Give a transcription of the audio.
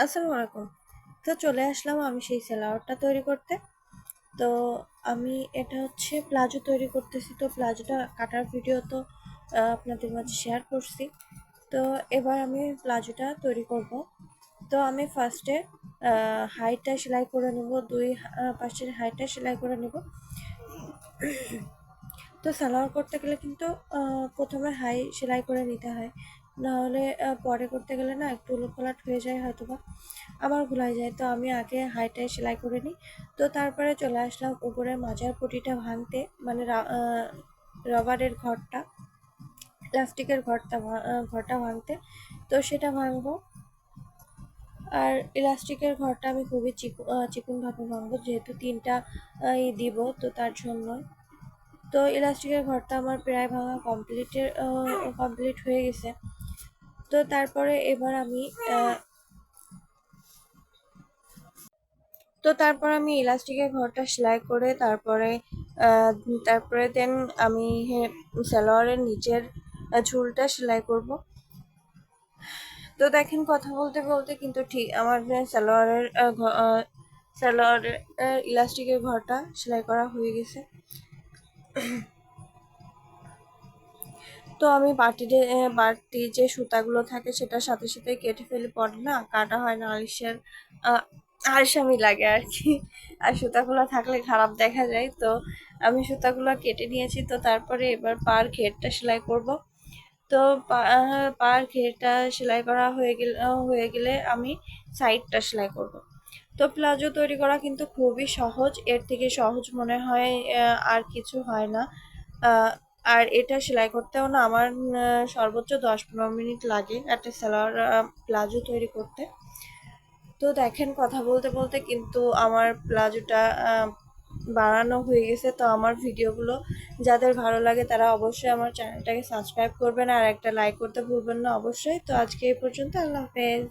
আসসালামু আলাইকুম। তো চলে আসলাম আমি সেই সালোয়ারটা তৈরি করতে। তো আমি এটা হচ্ছে প্লাজো তৈরি করতেছি। তো প্লাজোটা কাটার ভিডিও তো আপনাদের মাঝে শেয়ার করছি। তো এবার আমি প্লাজোটা তৈরি করব। তো আমি ফার্স্টে হাইটা সেলাই করে নেব, দুই পাশের হাইটা সেলাই করে নেব। তো সালোয়ার করতে গেলে কিন্তু প্রথমে হাই সেলাই করে নিতে হয়, নাহলে পরে করতে গেলে না একটু উলটপালট হয়ে যায়, হয়তো বা আমার ভুলাই যায়। তো আমি আগে হাইটাই সেলাই করে নিই। তো তারপরে চলে আসলাম উপরে মাজার পটিটা ভাঙতে, মানে রবারের ঘরটা, প্লাস্টিকের ঘরটা ভাঙতে। তো সেটা ভাঙবো। আর ইলাস্টিকের ঘরটা আমি খুবই চিকনভাবে ভাঙবো, যেহেতু তিনটা দিব, তো তার জন্য। তো ইলাস্টিকের ঘরটা আমার প্রায় ভাঙা কমপ্লিট হয়ে গেছে। তো তারপরে এবার আমি ইলাস্টিকের ঘরটা সেলাই করে তারপরে দেন আমি সালোয়ারের নিচের ঝুলটা সেলাই করব। তো দেখেন, কথা বলতে বলতে কিন্তু ঠিক আমার সালোয়ারের ইলাস্টিকের ঘরটা সেলাই করা হয়ে গেছে। তো আমি বাড়তি যে সুতাগুলো থাকে সেটার সাথে সাথে কেটে ফেলে, পরে না কাটা হয় না, আলসামি লাগে আর কি। আর সুতাগুলো থাকলে খারাপ দেখা যায়। তো আমি সুতাগুলো কেটে নিয়েছি। তো তারপরে এবার পার ঘেরটা সেলাই করব। তো পার ঘেরটা সেলাই করা হয়ে গেলে আমি সাইডটা সেলাই করব। তো প্লাজো তৈরি করা কিন্তু খুবই সহজ, এর থেকে সহজ মনে হয় আর কিছু হয় না। আর এটা সেলাই করতেও না আমার সর্বোচ্চ 10-15 মিনিট লাগে একটা সালোয়ার প্লাজো তৈরি করতে। তো দেখেন, কথা বলতে বলতে কিন্তু আমার প্লাজোটা বানানো হয়ে গেছে। তো আমার ভিডিওগুলো যাদের ভালো লাগে তারা অবশ্যই আমার চ্যানেলটাকে সাবস্ক্রাইব করবেন আর একটা লাইক করতে ভুলবেন না অবশ্যই। তো আজকে এই পর্যন্ত, আল্লাহ হাফেজ।